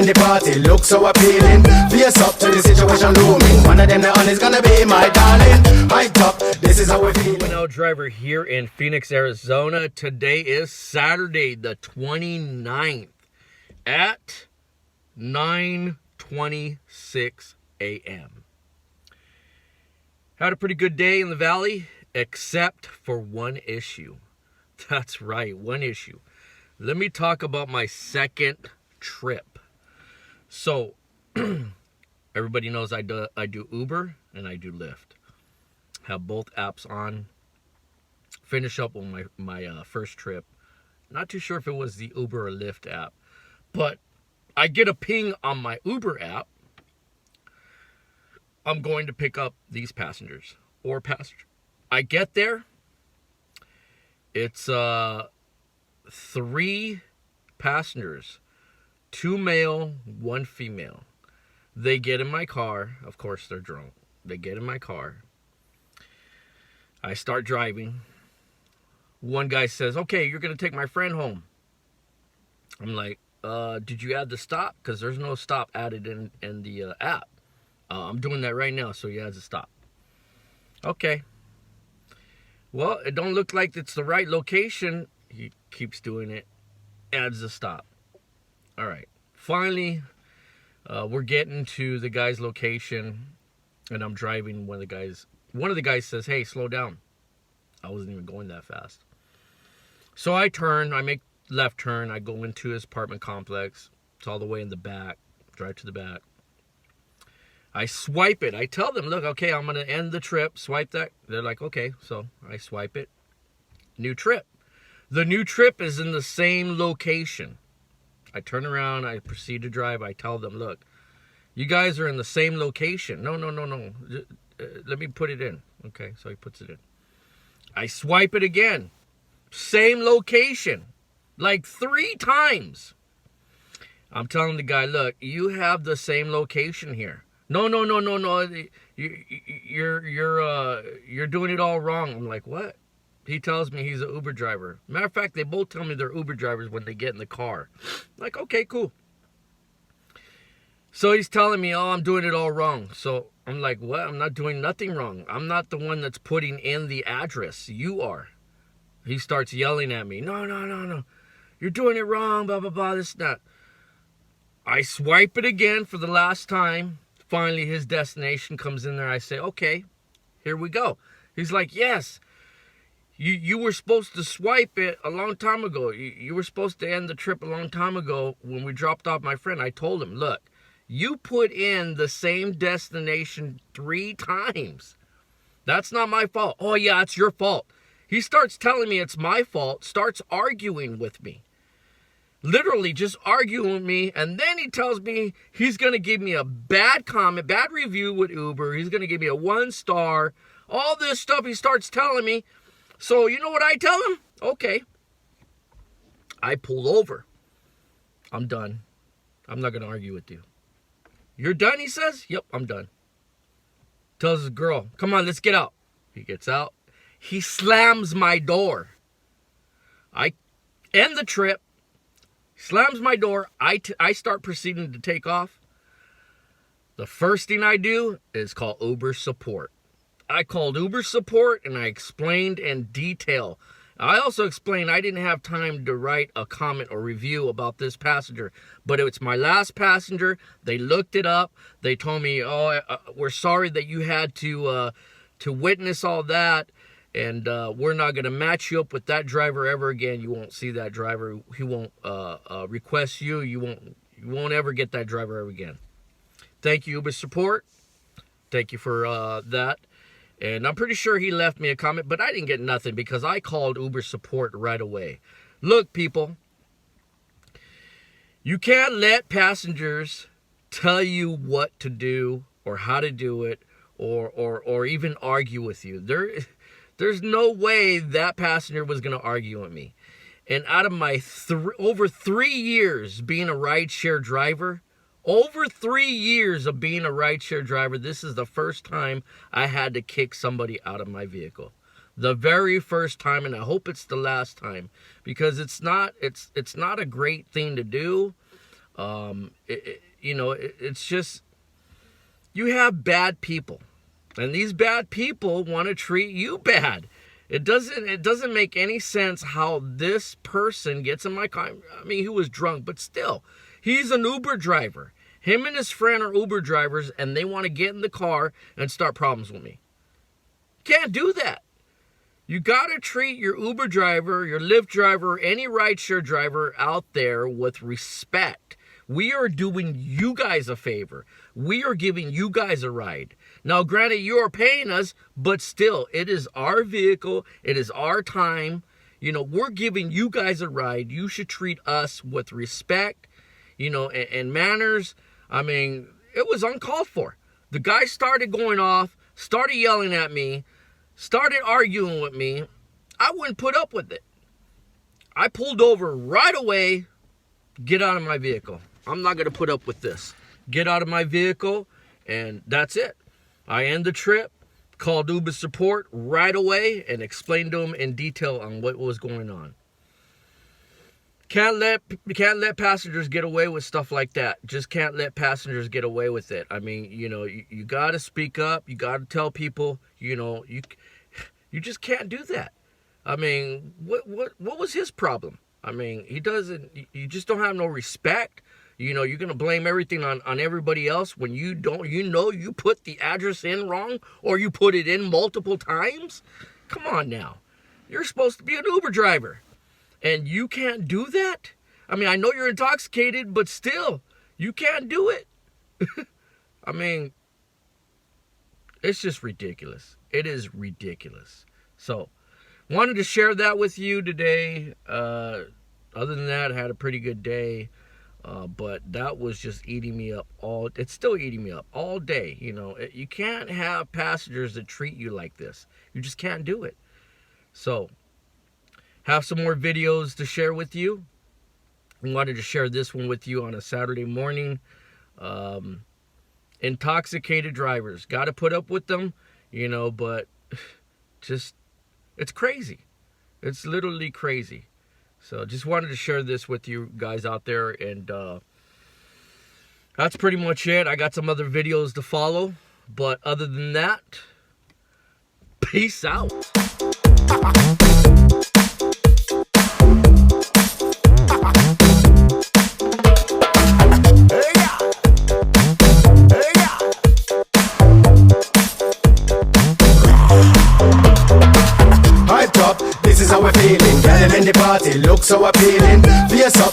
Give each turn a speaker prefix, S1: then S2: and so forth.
S1: in the party look so appealing. Face up to the situation looming. One of them that on is gonna be my darling. Hyped up, this is how we feel.
S2: Now driver here in Phoenix, Arizona. Today is Saturday the 29th at 9:26 a.m. Had a pretty good day in the valley, except for one issue. That's right, one issue. Let me talk about my second trip. So, everybody knows I do Uber and I do Lyft. Have both apps on. Finish up on my first trip. Not too sure if it was the Uber or Lyft app, but I get a ping on my Uber app. I'm going to pick up these passengers or passenger. I get there. It's 3 passengers, 2 male, 1 female. They get in my car. Of course, they're drunk. They get in my car. I start driving. One guy says, "Okay, you're going to take my friend home." I'm like, did you add the stop? Because there's no stop added in the app. I'm doing that right now, so he adds a stop. Okay. Well, it don't look like it's the right location. He keeps doing it. Adds a stop. All right. Finally, we're getting to the guy's location, and I'm driving. One of the guys says, "Hey, slow down." I wasn't even going that fast. So I turn. I make left turn. I go into his apartment complex. It's all the way in the back. Drive to the back. I swipe it. I tell them, "Look, okay, I'm going to end the trip. Swipe that." They're like, "Okay." So I swipe it. New trip. The new trip is in the same location. I turn around. I proceed to drive. I tell them, "Look, you guys are in the same location." No. Let me put it in. Okay, so he puts it in. I swipe it again. Same location. Like 3 times. I'm telling the guy, "Look, you have the same location here." No. You're doing it all wrong. I'm like, "What?" He tells me he's an Uber driver. Matter of fact, they both tell me they're Uber drivers when they get in the car. I'm like, okay, cool. So he's telling me, "Oh, I'm doing it all wrong." So I'm like, "What? I'm not doing nothing wrong. I'm not the one that's putting in the address. You are." He starts yelling at me. No. You're doing it wrong, blah, blah, blah, this, that. I swipe it again for the last time. Finally, his destination comes in there. I say, "Okay, here we go." He's like, "Yes, you were supposed to swipe it a long time ago. You were supposed to end the trip a long time ago when we dropped off my friend." I told him, "Look, you put in the same destination 3 times. That's not my fault." "Oh, yeah, it's your fault." He starts telling me it's my fault, starts arguing with me. Literally just arguing with me, and then he tells me he's going to give me a bad comment, bad review with Uber. He's going to give me a 1 star. All this stuff he starts telling me. So you know what I tell him? Okay. I pull over. I'm done. I'm not going to argue with you. "You're done?" he says. "Yep, I'm done." Tells his girl, "Come on, let's get out." He gets out. He slams my door. I end the trip. Slams my door. I start proceeding to take off. The first thing I do is call Uber support. I called Uber support and I explained in detail. I also explained I didn't have time to write a comment or review about this passenger, but it's my last passenger. They looked it up. They told me, "Oh, we're sorry that you had to witness all that. And we're not going to match you up with that driver ever again. You won't see that driver. He won't request you. You won't ever get that driver ever again. Thank you, Uber support. Thank you for that." And I'm pretty sure he left me a comment, but I didn't get nothing because I called Uber support right away. Look, people, you can't let passengers tell you what to do or how to do it or even argue with you. There's no way that passenger was going to argue with me. And out of my over 3 years being a rideshare driver, over 3 years of being a rideshare driver, this is the first time I had to kick somebody out of my vehicle. The very first time, and I hope it's the last time, because it's not a great thing to do. It's just, you have bad people, and these bad people want to treat you bad. It doesn't make any sense how this person gets in my car. I mean, he was drunk, but still, he's an Uber driver. Him and his friend are Uber drivers, and they want to get in the car and start problems with me. Can't do that. You got to treat your Uber driver, your Lyft driver, any rideshare driver out there with respect. We are doing you guys a favor. We are giving you guys a ride. Now, granted, you are paying us, but still, it is our vehicle. It is our time. We're giving you guys a ride. You should treat us with respect, and manners. I mean, it was uncalled for. The guy started going off, started yelling at me, started arguing with me. I wouldn't put up with it. I pulled over right away. Get out of my vehicle. I'm not going to put up with this. Get out of my vehicle, and that's it. I end the trip, called Uber support right away, and explained to them in detail on what was going on. Can't let passengers get away with stuff like that. Just can't let passengers get away with it. I mean, you got to speak up. You got to tell people, you just can't do that. I mean, what was his problem? I mean, you just don't have no respect. You're going to blame everything on everybody else when you don't, you put the address in wrong, or you put it in multiple times. Come on now. You're supposed to be an Uber driver, and you can't do that? I mean, I know you're intoxicated, but still, you can't do it. I mean, it's just ridiculous. It is ridiculous. So, wanted to share that with you today. Other than that, I had a pretty good day. But that was just eating me up it's still eating me up all day. You can't have passengers that treat you like this. You just can't do it. So, have some more videos to share with you. I wanted to share this one with you on a Saturday morning. Intoxicated drivers. Got to put up with them, but just, it's crazy. It's literally crazy. So just wanted to share this with you guys out there, and that's pretty much it. I got some other videos to follow, but other than that, peace out.
S1: Hyped up, this is how we're feeling. Girl, them in the party look so appealing. Fierce up,